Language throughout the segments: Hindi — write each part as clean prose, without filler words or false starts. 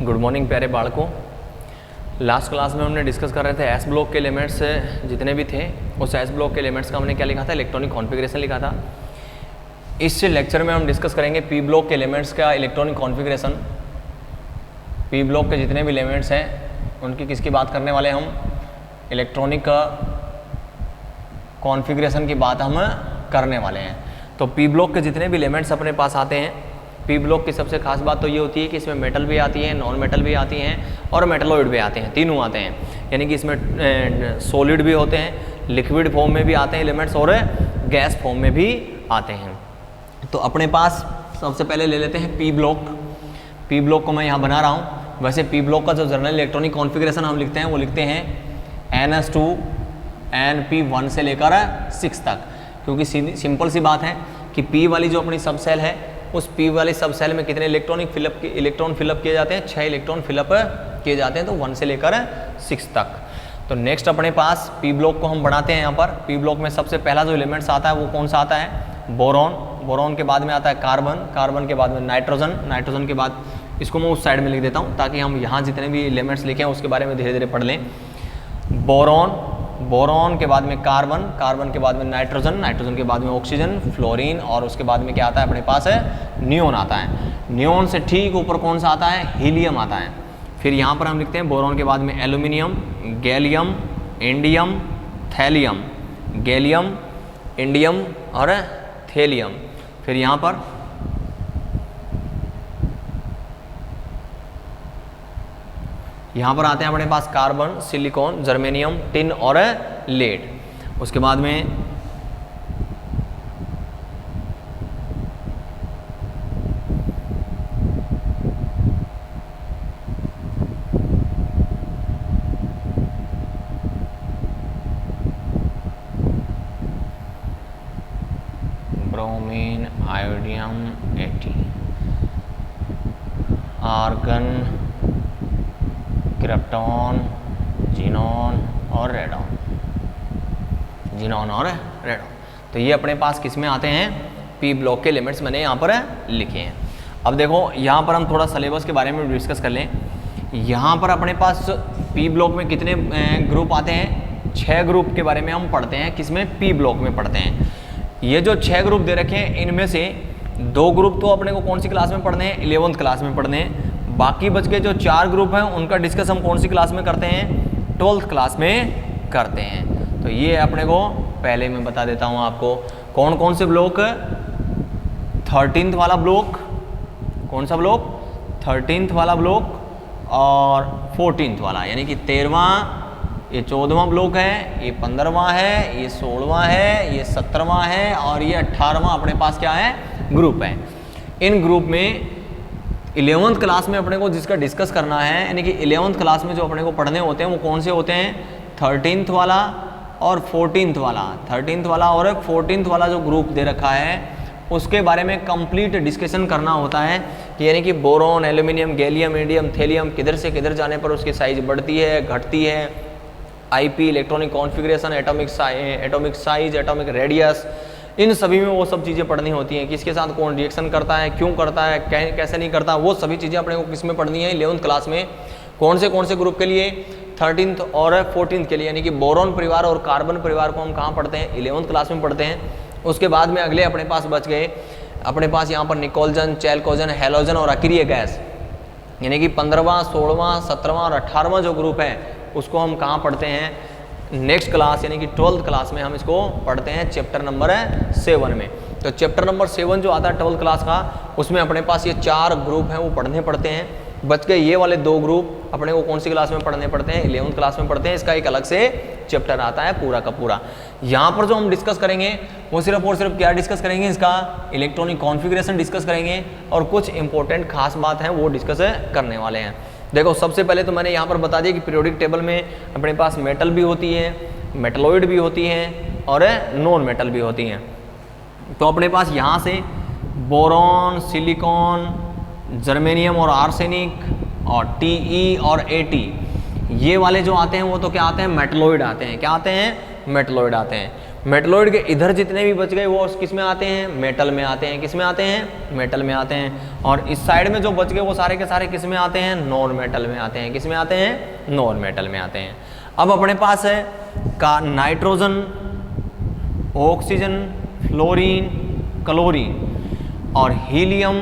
गुड मॉर्निंग प्यारे बालकों। लास्ट क्लास में हमने डिस्कस कर रहे थे एस ब्लॉक के एलिमेंट्स जितने भी थे, उस एस ब्लॉक के एलिमेंट्स का हमने क्या लिखा था, इलेक्ट्रॉनिक कॉन्फ़िगरेशन लिखा था। इस लेक्चर में हम डिस्कस करेंगे पी ब्लॉक के एलिमेंट्स का इलेक्ट्रॉनिक कॉन्फ़िगरेशन। पी ब्लॉक के जितने भी एलिमेंट्स हैं उनकी किसकी बात करने वाले हम, इलेक्ट्रॉनिक कॉन्फ़िगरेशन की बात हम करने वाले हैं। तो पी ब्लॉक के जितने भी एलिमेंट्स अपने पास आते हैं, पी ब्लॉक की सबसे खास बात तो ये होती है कि इसमें मेटल भी आती है, नॉन मेटल भी आती हैं और मेटलॉइड भी आते हैं, तीनों आते हैं। यानी कि इसमें सॉलिड भी होते हैं, लिक्विड फॉर्म में भी आते हैं एलिमेंट्स और गैस फॉर्म में भी आते हैं। तो अपने पास सबसे पहले ले लेते हैं पी ब्लॉक। पी ब्लॉक को मैं यहाँ बना रहा हूँ। वैसे पी ब्लॉक का जो जनरल इलेक्ट्रॉनिक कॉन्फ़िगरेशन हम लिखते हैं वो लिखते हैं NS2 NP1 से लेकर 6 तक, क्योंकि सिंपल सी बात है कि पी वाली जो अपनी सब सेल है उस पी वाली सब सेल में कितने इलेक्ट्रॉन फिलअप किए जाते हैं, 6 इलेक्ट्रॉन फिलअप किए जाते हैं, तो 1 से लेकर 6 तक। तो नेक्स्ट अपने पास पी ब्लॉक को हम बनाते हैं। यहाँ पर पी ब्लॉक में सबसे पहला जो एलिमेंट्स आता है वो कौन सा आता है, बोरॉन। बोरॉन के बाद में आता है कार्बन, कार्बन के बाद में नाइट्रोजन, नाइट्रोजन के बाद इसको मैं उस साइड में लिख देता हूँ ताकि हम यहाँ जितने भी एलिमेंट्स लिखे हैं उसके बारे में धीरे धीरे पढ़ लें। बोरॉन, बोरॉन के बाद में कार्बन, कार्बन के बाद में नाइट्रोजन, नाइट्रोजन के बाद में ऑक्सीजन, फ्लोरीन और उसके बाद में क्या आता है अपने पास है, नियोन आता है। नियोन से ठीक ऊपर कौन सा आता है, हीलियम आता है। फिर यहाँ पर हम लिखते हैं बोरॉन के बाद में aluminium, gallium, indium, thallium, gallium, indium और थैलियम। फिर यहाँ पर आते हैं अपने पास कार्बन, सिलिकॉन, जर्मेनियम, टिन और लेड। उसके बाद में bromine, iodine, AT, argon, krypton, xenon और रेडॉन, जीनॉन और रेडॉन। तो ये अपने पास किस में आते हैं, पी ब्लॉक के एलिमेंट्स मैंने यहाँ पर लिखे हैं। अब देखो यहाँ पर हम थोड़ा सिलेबस के बारे में डिस्कस कर लें। यहाँ पर अपने पास पी ब्लॉक में कितने ग्रुप आते हैं, 6 ग्रुप के बारे में हम पढ़ते हैं, किसमें, पी ब्लॉक में पढ़ते हैं। ये जो 6 ग्रुप दे रखे हैं इनमें से 2 ग्रुप तो अपने को कौन सी क्लास में पढ़ने हैं, 11th क्लास में पढ़ने हैं। बाकी बच के जो 4 ग्रुप हैं उनका डिस्कस हम कौन सी क्लास में करते हैं, 12th क्लास में करते हैं। तो ये अपने को पहले मैं बता देता हूँ आपको कौन कौन से ब्लॉक, 13th वाला ब्लॉक, कौन सा ब्लॉक, 13th वाला ब्लॉक और 14th वाला, यानी कि 13वां, ये 14वां ब्लॉक है, ये 15वां है, ये 16वां है, ये 17वां है और ये 18वां अपने पास क्या है, ग्रुप है। इन ग्रुप में 11th क्लास में अपने को जिसका डिस्कस करना है, यानी कि 11th क्लास में जो अपने को पढ़ने होते हैं वो कौन से होते हैं, 13th वाला और 14th वाला। 13th वाला और 14th वाला जो ग्रुप दे रखा है उसके बारे में कंप्लीट डिस्कशन करना होता है कि यानी कि boron, aluminium, gallium, indium, thallium किधर से किधर जाने पर उसकी साइज बढ़ती है, घटती है, IP, electronic configuration, atomic size, atomic radius, इन सभी में वो सब चीज़ें पढ़नी होती हैं। किसके साथ कौन रिएक्शन करता है, क्यों करता है, कैसे नहीं करता, वो सभी चीज़ें अपने को किस में पढ़नी है, 11th क्लास में। कौन से ग्रुप के लिए, 13th और 14th के लिए, यानी कि बोरॉन परिवार और कार्बन परिवार को हम कहाँ पढ़ते हैं, 11th क्लास में पढ़ते हैं। उसके बाद में अगले अपने पास बच गए, अपने पास यहाँ पर निकोलजन, चैल्कोजन, हैलोजन और अक्रिय गैस, यानी कि 15वां, 16वां, 17वां और 18वां जो ग्रुप है उसको हम कहाँ पढ़ते हैं, नेक्स्ट क्लास यानी कि 12th क्लास में हम इसको पढ़ते हैं चैप्टर नंबर 7 में। तो चैप्टर नंबर 7 जो आता है 12th क्लास का, उसमें अपने पास ये 4 ग्रुप हैं वो पढ़ने पड़ते हैं। बच गए ये वाले 2 ग्रुप अपने को कौन सी क्लास में पढ़ने पड़ते हैं, 11th क्लास में पढ़ते हैं। इसका एक अलग से चैप्टर आता है पूरा का पूरा। यहाँ पर जो हम डिस्कस करेंगे वो सिर्फ और सिर्फ क्या डिस्कस करेंगे, इसका इलेक्ट्रॉनिक कॉन्फ़िगरेशन डिस्कस करेंगे और कुछ इंपॉर्टेंट खास बात है वो डिस्कस करने वाले हैं। देखो सबसे पहले तो मैंने यहाँ पर बता दिया कि पीरियोडिक टेबल में अपने पास मेटल भी होती है, मेटलॉइड भी होती हैं और नॉन मेटल भी होती हैं। तो अपने पास यहाँ से बोरॉन, सिलिकॉन, जर्मेनियम और आर्सेनिक और Te और At, ये वाले जो आते हैं वो तो क्या आते हैं, मेटलॉइड आते हैं। क्या आते हैं, मेटलॉइड आते हैं। मेटलॉइड के इधर जितने भी बच गए वो किस में आते हैं, मेटल में आते हैं। किस में आते हैं, मेटल में आते हैं। और इस साइड में जो बच गए वो सारे के सारे किस में आते हैं, नॉन मेटल में आते हैं। किस में आते हैं, नॉन मेटल में आते हैं। अब अपने पास है का नाइट्रोजन, ऑक्सीजन, फ्लोरीन, क्लोरीन और helium,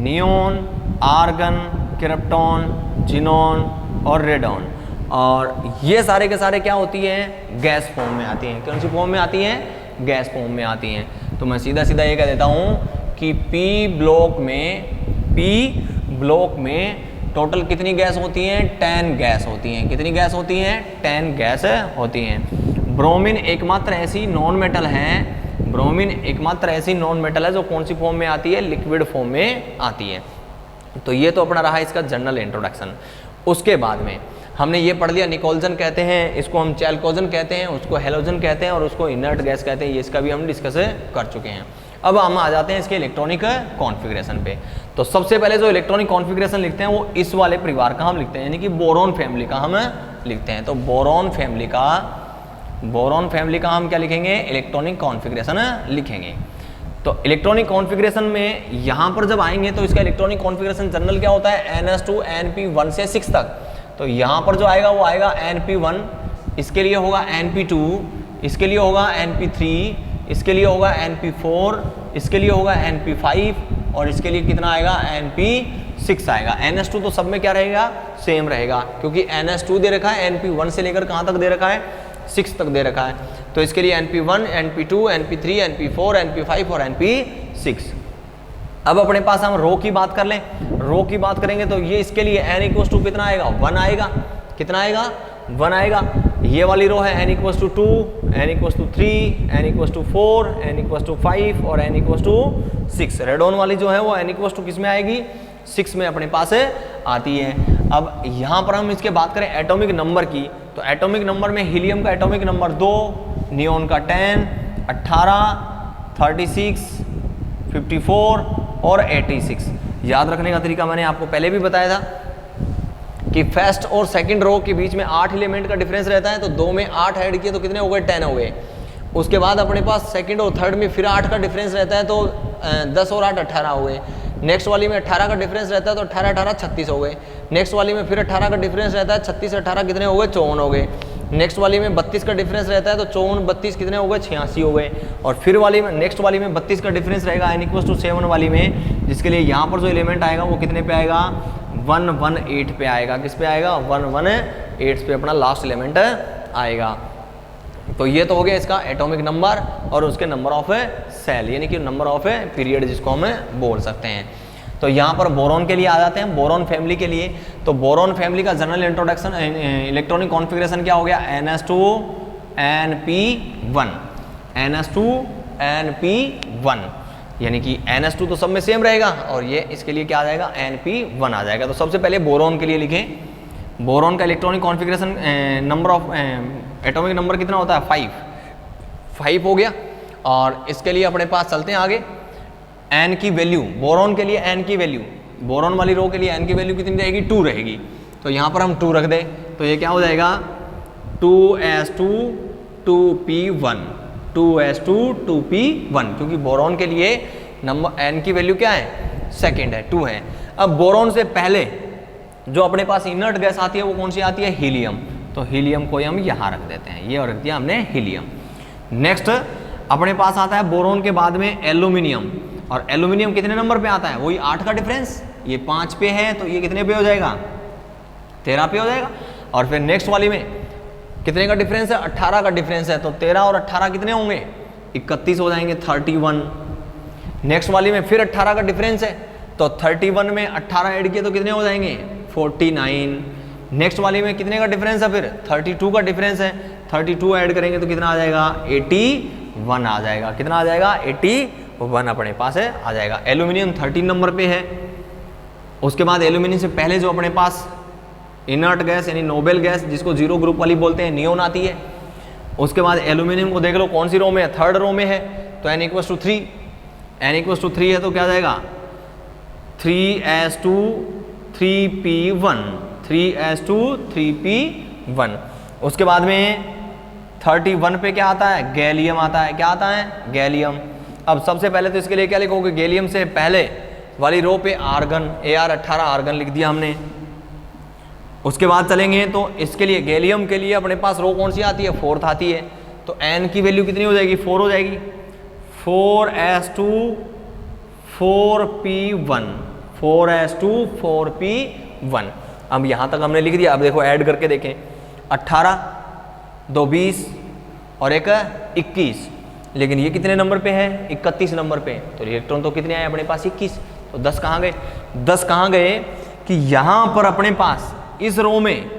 neon, argon, krypton, xenon और रेडॉन। और ये सारे के सारे क्या होती हैं, गैस फॉर्म में आती हैं। कौन सी फॉर्म में आती हैं, गैस फॉर्म में आती हैं। तो मैं सीधा सीधा ये कह देता हूँ कि पी ब्लॉक में टोटल कितनी गैस होती हैं, 10 गैस होती हैं। कितनी गैस होती हैं, 10 गैस होती हैं। ब्रोमीन एकमात्र ऐसी नॉन मेटल है, ब्रोमीन एकमात्र ऐसी नॉन मेटल है जो कौन सी फॉर्म में आती है, लिक्विड फॉर्म में आती है। तो ये तो अपना रहा इसका जनरल इंट्रोडक्शन। उसके बाद में हमने ये पढ़ लिया निकोल्सन कहते हैं, इसको हम चैल्कोजन कहते हैं, उसको हेलोजन कहते हैं और उसको इनर्ट गैस कहते हैं। ये इसका भी हम डिस्कस कर चुके हैं। अब हम आ जाते हैं इसके इलेक्ट्रॉनिक कॉन्फ़िगरेशन पे। तो सबसे पहले जो इलेक्ट्रॉनिक कॉन्फ़िगरेशन लिखते हैं वो इस वाले परिवार का हम लिखते हैं, यानी कि बोरॉन फैमिली का हम लिखते हैं। तो बोरॉन फैमिली का हम क्या लिखेंगे, इलेक्ट्रॉनिक कॉन्फ़िगरेशन लिखेंगे। तो इलेक्ट्रॉनिक कॉन्फ़िगरेशन में यहाँ पर जब आएंगे तो इसका इलेक्ट्रॉनिक कॉन्फ़िगरेशन जनरल क्या होता है, NS2 NP1 से 6 तक। तो यहाँ पर जो आएगा वो आएगा NP1, इसके लिए होगा NP2, इसके लिए होगा NP3, इसके लिए होगा NP4, इसके लिए होगा NP5 और इसके लिए कितना आएगा, NP6 आएगा। NS2 तो सब में क्या रहेगा, सेम रहेगा, क्योंकि NS2 दे रखा है, NP1 से लेकर कहाँ तक दे रखा है, 6 तक दे रखा है। तो इसके लिए NP1, NP2, NP3, NP4, NP5 और NP6। अब अपने पास हम रो की बात कर लें, रो की बात करेंगे तो ये इसके लिए n इक्वल्स टू कितना आएगा, 1 आएगा। कितना आएगा, 1 आएगा। ये वाली रो है n equals to 2, n equals to 3, n equals to 4, n equals to 5 और n इक्वल्स टू 6। रेडॉन वाली जो है वो n इक्वल्स टू किस में आएगी, 6 में अपने पास आती है। अब यहाँ पर हम इसके बात करें एटॉमिक नंबर की, तो एटॉमिक नंबर में हीलियम का एटॉमिक नंबर 2, नियोन का 10, 18, 36, 54 और 86। याद रखने का तरीका मैंने आपको पहले भी बताया था कि फर्स्ट और सेकंड रो के बीच में 8 एलिमेंट का डिफरेंस रहता है। तो 2 में 8 ऐड किए तो कितने हो गए, 10 हो गए। उसके बाद अपने पास सेकंड और थर्ड में फिर 8 का डिफरेंस रहता है, तो 10 और 8 18 हो गए। नेक्स्ट वाली में 18 का डिफरेंस रहता है, तो 18 18 36 हो गए। नेक्स्ट वाली में फिर 18 का डिफरेंस रहता है, 36 से 18 कितने हो गए, 54 हो गए। नेक्स्ट वाली में 32 का डिफरेंस रहता है, तो 54 32 कितने हो गए, 86 हो गए। और फिर वाली में नेक्स्ट वाली में 32 का डिफरेंस रहेगा n इक्वल्स टू 7 वाली में, जिसके लिए यहाँ पर जो एलिमेंट आएगा वो कितने पे आएगा, 118 पे आएगा। किस पे आएगा, 118 पे अपना लास्ट एलिमेंट आएगा। तो ये तो हो गया इसका एटॉमिक नंबर और उसके नंबर ऑफ सेल, यानी कि नंबर ऑफ पीरियड जिसको हम बोल सकते हैं। तो यहाँ पर बोरॉन के लिए आ जाते हैं, बोरॉन फैमिली के लिए। तो बोरॉन फैमिली का जनरल इंट्रोडक्शन, इलेक्ट्रॉनिक कॉन्फ़िगरेशन क्या हो गया, NS2 NP1, NS2 NP1, यानी कि NS2 तो सब में सेम रहेगा और ये इसके लिए क्या आ जाएगा, NP1 आ जाएगा। तो सबसे पहले बोरॉन के लिए लिखें, बोरॉन का electronic configuration number of atomic number कितना होता है, 5 हो गया। और इसके लिए अपने पास चलते हैं आगे, n की वैल्यू, बोरॉन के लिए n की वैल्यू, बोरॉन वाली रो के लिए n की वैल्यू कितनी रहेगी, 2 रहेगी। तो यहाँ पर हम 2 रख दें तो ये क्या हो जाएगा, 2s2 2p1, 2s2 2p1, क्योंकि बोरॉन के लिए नंबर n की वैल्यू क्या है, सेकेंड है, 2 है। अब बोरॉन से पहले जो अपने पास इनर्ट गैस आती है वो कौन सी आती है, हीलियम। तो हीलियम को हम यहाँ रख देते हैं, ये रख दिया हमने हीलियम। नेक्स्ट अपने पास आता है बोरॉन के बाद में एल्यूमिनियम, और एल्यूमिनियम कितने नंबर पे आता है, वही 8 का डिफरेंस, ये 5 पे है तो ये कितने पे हो जाएगा, 13 पे हो जाएगा। और फिर नेक्स्ट वाली में कितने का डिफरेंस है, 18 का डिफरेंस है, तो 13 और 18 कितने होंगे, 31 हो जाएंगे, 31। नेक्स्ट वाली में फिर 18 का डिफरेंस है, तो 31 में 18 ऐड किए तो कितने हो जाएंगे, 49। नेक्स्ट वाली में कितने का डिफरेंस है, फिर 32 का डिफरेंस है, 32 ऐड करेंगे तो कितना आ जाएगा, 81 आ जाएगा। कितना आ जाएगा, 81 अपने पास है आ जाएगा। एल्यूमिनियम 13 नंबर पे है। उसके बाद एल्यूमिनियम से पहले जो अपने पास इनर्ट गैस यानी नोबेल गैस, जिसको जीरो ग्रुप वाली बोलते हैं, नियोन आती है। उसके बाद एल्यूमिनियम को देख लो कौन सी रो में है, थर्ड रो में है, तो n = 3, n = 3 है तो क्या जाएगा, 3s2 3p1, 3s2 3p1। उसके बाद में 31 पे क्या आता है, गैलियम आता है। क्या आता है, गैलियम। अब सबसे पहले तो इसके लिए क्या लिखोगे, गैलियम से पहले वाली रो पे आर्गन, Ar18 आर्गन लिख दिया हमने। उसके बाद चलेंगे तो इसके लिए गैलियम के लिए अपने पास रो कौन सी आती है, 4th आती है। तो N की वैल्यू कितनी हो जाएगी, 4 हो जाएगी। 4s2 4p1, 4s2 4p1। अब यहाँ तक हमने लिख दिया। अब देखो ऐड करके देखें, 18 2 20 और एक 21, लेकिन ये कितने नंबर पे है, 31 नंबर पे। तो इलेक्ट्रॉन तो कितने आए अपने पास, 21। तो 10 कहाँ गए, 10 कहाँ गए कि यहाँ पर अपने पास इस रो में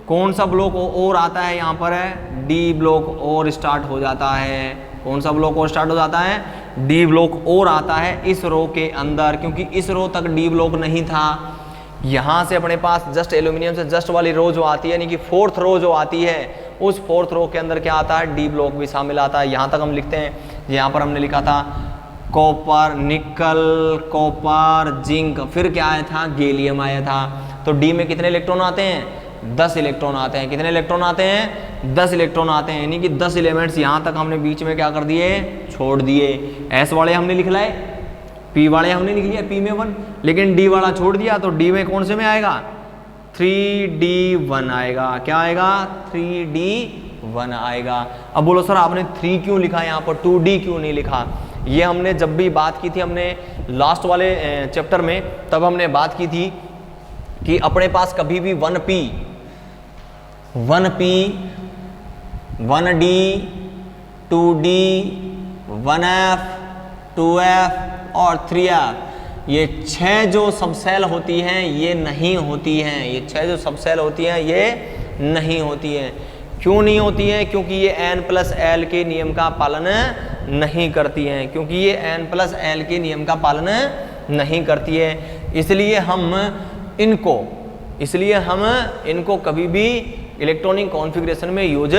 कौन सा ब्लॉक और आता है, यहाँ पर है डी ब्लॉक और स्टार्ट हो जाता है। कौन सा ब्लॉक और स्टार्ट हो जाता है, डी ब्लॉक और आता है इस रो के अंदर, क्योंकि इस रो तक डी ब्लॉक नहीं था। यहाँ से अपने पास जस्ट एल्यूमिनियम से जस्ट वाली रो जो आती है, यानी कि 4th रो जो आती है, उस 4th रो के अंदर क्या आता है, डी ब्लॉक भी शामिल आता है। यहाँ तक हम लिखते हैं, यहाँ पर हमने लिखा था कॉपर, निकल, कॉपर, जिंक, फिर क्या आया था, गैलियम आया था। तो डी में कितने इलेक्ट्रॉन आते हैं, 10 इलेक्ट्रॉन आते हैं। कितने इलेक्ट्रॉन आते हैं, 10 इलेक्ट्रॉन आते हैं, यानी कि 10 एलिमेंट्स यहाँ तक हमने बीच में क्या कर दिए, छोड़ दिए। एस वाले हमने लिख लाए, पी वाले हमने लिख लिया, पी में 1, लेकिन डी वाला छोड़ दिया। तो डी में कौन से में आएगा, 3d1 आएगा। क्या आएगा, 3d1 आएगा। अब बोलो सर आपने 3 क्यों लिखा, यहाँ पर 2d क्यों नहीं लिखा। ये हमने जब भी बात की थी, हमने लास्ट वाले चैप्टर में, तब हमने बात की थी कि अपने पास कभी भी 1p 1d 2d 1f 2f और 3f, ये 6 जो सबसेल होती हैं ये नहीं होती हैं। ये 6 जो सबसेल होती हैं ये नहीं होती हैं। क्यों नहीं होती हैं, क्योंकि ये n+l के नियम का पालन नहीं करती हैं। क्योंकि ये n+l के नियम का पालन नहीं करती है, इसलिए हम इनको कभी भी इलेक्ट्रॉनिक कॉन्फ़िगरेशन में यूज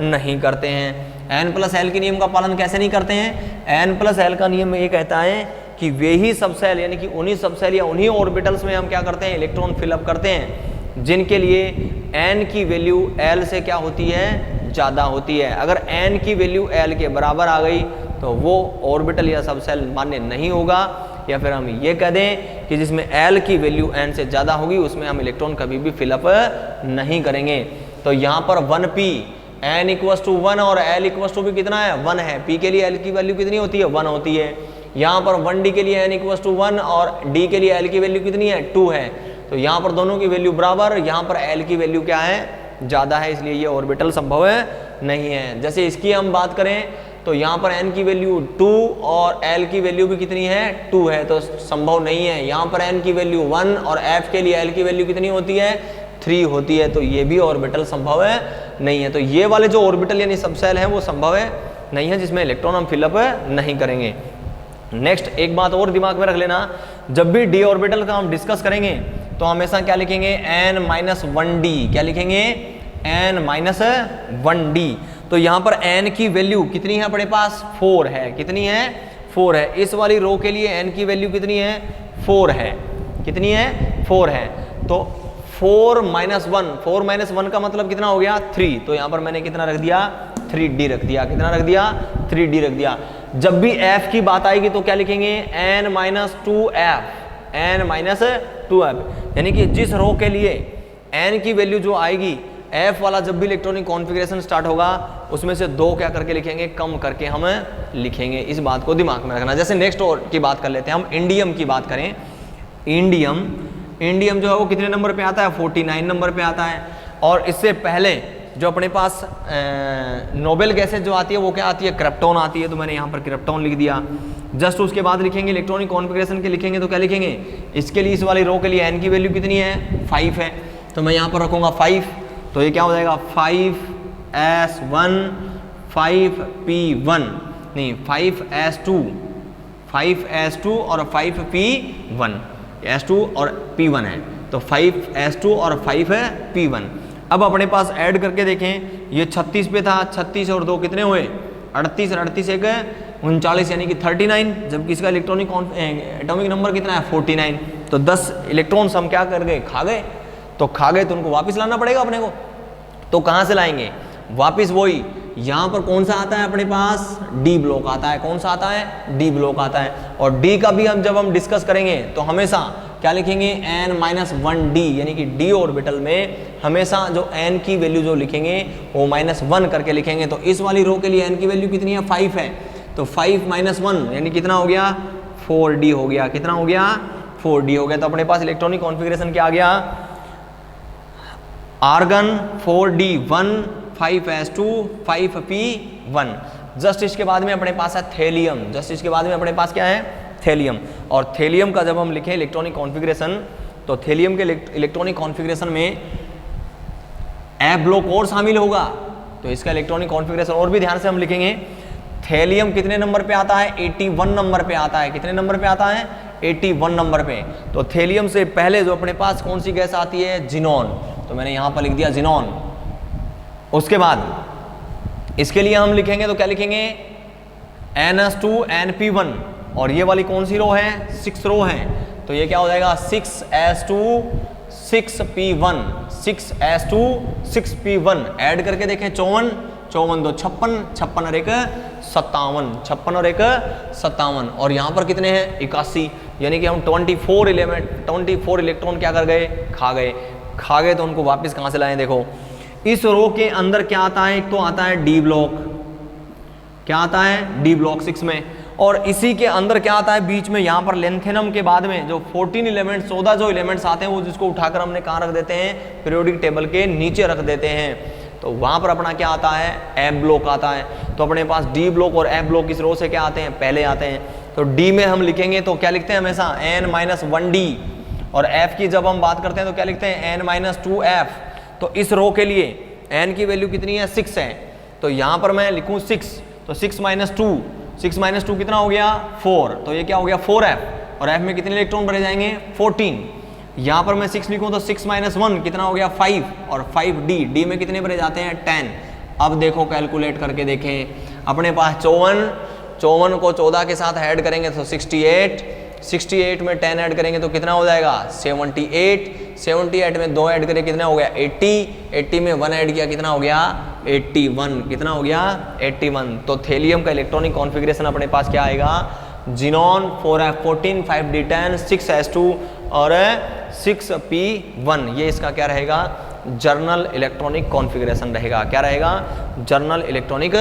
नहीं करते हैं। n+l के नियम का पालन कैसे नहीं करते हैं, n+l का नियम ये कहता है कि वे ही सबसेल, यानी कि उन्हीं सबसेल या उन्हीं ऑर्बिटल्स में हम क्या करते हैं, इलेक्ट्रॉन फिलअप करते हैं, जिनके लिए n की वैल्यू l से क्या होती है, ज़्यादा होती है। अगर n की वैल्यू l के बराबर आ गई तो वो ऑर्बिटल या सबसेल मान्य नहीं होगा, या फिर हम ये कह दें कि जिसमें l की वैल्यू n से ज़्यादा होगी उसमें हम इलेक्ट्रॉन कभी भी फिलअप नहीं करेंगे। तो यहाँ पर 1p n=1 और l भी कितना है, 1 है। p के लिए l की वैल्यू कितनी होती है, 1 होती है। यहाँ पर 1d के लिए n=1 और d के लिए l की वैल्यू कितनी है, 2 है। तो यहाँ पर दोनों की वैल्यू बराबर, यहाँ पर l की वैल्यू क्या है, ज़्यादा है, इसलिए ये ऑर्बिटल संभव नहीं है। जैसे इसकी हम बात करें तो यहाँ पर n की वैल्यू 2 और l की वैल्यू भी कितनी है, 2 है, तो संभव नहीं है। यहाँ पर n की वैल्यू 1 और f के लिए l की वैल्यू कितनी होती है, 3 होती है, तो ये भी ऑर्बिटल संभव नहीं है। तो ये वाले जो ऑर्बिटल यानी सबसेल हैं वो संभव नहीं है, जिसमें इलेक्ट्रॉन हम फिलअप नहीं करेंगे। नेक्स्ट एक बात और दिमाग में रख लेना, जब भी d ऑर्बिटल का हम डिस्कस करेंगे तो हमेशा क्या लिखेंगे, n-1d। क्या लिखेंगे, n-1d। तो यहाँ पर n की वैल्यू कितनी है अपने पास, 4 है। कितनी है, 4 है। इस वाली रो के लिए n की वैल्यू कितनी है, 4 है। कितनी है, 4 है। तो 4 - 1 का मतलब कितना हो गया, 3। तो यहाँ पर मैंने कितना रख दिया, 3d रख दिया। कितना रख दिया, 3d रख दिया। जब भी f की बात आएगी तो क्या लिखेंगे, n-2f, n-2f, यानी कि जिस रो के लिए n की वैल्यू जो आएगी, f वाला जब भी इलेक्ट्रॉनिक कॉन्फ़िगरेशन स्टार्ट होगा उसमें से 2 क्या करके लिखेंगे, कम करके हम लिखेंगे। इस बात को दिमाग में रखना। जैसे नेक्स्ट और की बात कर लेते हैं हम, इंडियम की बात करें। इंडियम जो है वो कितने नंबर पे आता है, 49 नंबर पे आता है। और इससे पहले जो अपने पास नोबेल गैसेज जो आती है वो क्या आती है, क्रिप्टॉन आती है। तो मैंने यहाँ पर क्रिप्टॉन लिख दिया। जस्ट उसके बाद लिखेंगे इलेक्ट्रॉनिक कॉन्फ़िगरेशन के लिखेंगे तो क्या लिखेंगे, इसके लिए इस वाली रो के लिए n की वैल्यू कितनी है, 5 है। तो मैं यहाँ पर रखूँगा 5, तो ये क्या हो जाएगा, 5s1 5p1 नहीं 5s2 और 5p1, s2 और p1 है, तो 5s2 और 5p1। अब अपने पास ऐड करके देखें, ये 36 पे था, 36 और 2 कितने हुए, 38 और 38 एक 39, यानी कि 39, जबकि इसका इलेक्ट्रॉनिक एटॉमिक नंबर कितना है, 49। तो 10 इलेक्ट्रॉन्स हम क्या कर गए, खा गए। तो खा गए तो उनको वापस लाना पड़ेगा अपने को। तो कहाँ से लाएंगे, वापस वही यहाँ पर कौन सा आता है अपने पास, डी ब्लॉक आता है। कौन सा आता है, डी ब्लॉक आता है। और डी का भी हम जब हम डिस्कस करेंगे तो हमेशा क्या लिखेंगे, n-1d, यानी कि डी ऑर्बिटल में हमेशा जो n की वैल्यू जो लिखेंगे वो -1 करके लिखेंगे। तो इस वाली रो के लिए n की वैल्यू कितनी है, 5 है, तो 5 - 1 यानी कितना हो गया, 4d हो गया। कितना हो गया, 4d हो गया। तो अपने पास इलेक्ट्रॉनिक कॉन्फ़िगरेशन क्या आ गया, argon 4d1 5s2 5p1। Just इसके बाद में अपने पास है थेलियम। जस्ट इसके बाद में अपने पास क्या है, थेलियम। और थेलियम का जब हम लिखें इलेक्ट्रॉनिक कॉन्फ़िगरेशन, तो थेलियम के इलेक्ट्रॉनिक कॉन्फ़िगरेशन में F ब्लॉक और शामिल होगा। तो इसका इलेक्ट्रॉनिक कॉन्फ़िगरेशन और भी ध्यान से हम लिखेंगे। थेलियम कितने नंबर पे आता है, 81 नंबर पे आता है। कितने नंबर पे आता है, 81 नंबर पे। तो थेलियम से पहले जो अपने पास कौन सी गैस आती है, जिनॉन। तो मैंने यहाँ पर लिख दिया जिनॉन। उसके बाद इसके लिए हम लिखेंगे तो क्या लिखेंगे, NS2NP1। और ये वाली कौन सी रो है, 6 रो है। तो ये क्या हो जाएगा, 6s2 6p1, 6s2 6p1। Add करके देखें 54, 54 2 56, 56 और 1 57, 56 और 1 57। और यहाँ पर कितने हैं, 81, यानी कि हम 24 इलेक्ट्रॉन क्या कर गए, खा गए। तो उनको वापस कहाँ से लाएं, देखो इस रो के अंदर क्या आता है, एक तो आता है डी ब्लॉक। क्या आता है, डी ब्लॉक 6 में। और इसी के अंदर क्या आता है, बीच में यहाँ पर लेंथेनम के बाद में जो 14 एलिमेंट्स 14 जो एलिमेंट्स आते हैं वो जिसको उठाकर हमने कहाँ रख देते हैं, पीरियोडिक टेबल के नीचे रख देते हैं। तो वहाँ पर अपना क्या आता है, एफ ब्लॉक आता है। तो अपने पास डी ब्लॉक और एफ ब्लॉक इस रो से क्या आते हैं, पहले आते हैं। तो डी में हम लिखेंगे तो क्या लिखते हैं हमेशा, n-1d। और f की जब हम बात करते हैं तो क्या लिखते हैं, n-2f। तो इस रो के लिए n की वैल्यू कितनी है, 6 है। तो यहाँ पर मैं लिखूँ 6, तो 6 - 2 कितना हो गया, 4। तो ये क्या हो गया, 4f। और f में कितने इलेक्ट्रॉन भरे जाएंगे, 14। यहाँ पर मैं 6 लिखूँ तो 6 - 1 कितना हो गया, 5। और 5d, d में कितने भरे जाते हैं, 10। अब देखो कैलकुलेट करके देखें, अपने पास 54 को 14 के साथ ऐड करेंगे तो 68 में 10 ऐड करेंगे तो कितना हो जाएगा, 78 में 2 ऐड करें कितना हो गया, 80 में 1 ऐड किया कितना हो गया, 81। कितना हो गया, 81। तो थेलियम का इलेक्ट्रॉनिक कॉन्फ़िगरेशन अपने पास क्या आएगा, जिनॉन 4f14 5d10 6s2 और 6p1। ये इसका क्या रहेगा, जर्नल इलेक्ट्रॉनिक कॉन्फ़िगरेशन रहेगा। क्या रहेगा, जर्नल इलेक्ट्रॉनिक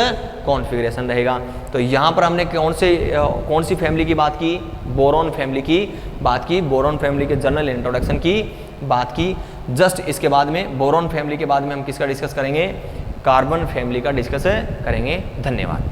कॉन्फ़िगरेशन रहेगा। तो यहाँ पर हमने कौन सी फैमिली की बात की, बोरॉन फैमिली की बात की, बोरॉन फैमिली के जर्नल इंट्रोडक्शन की बात की। जस्ट इसके बाद में, बोरॉन फैमिली के बाद में हम किसका डिस्कस करेंगे, कार्बन फैमिली का डिस्कस करेंगे। धन्यवाद।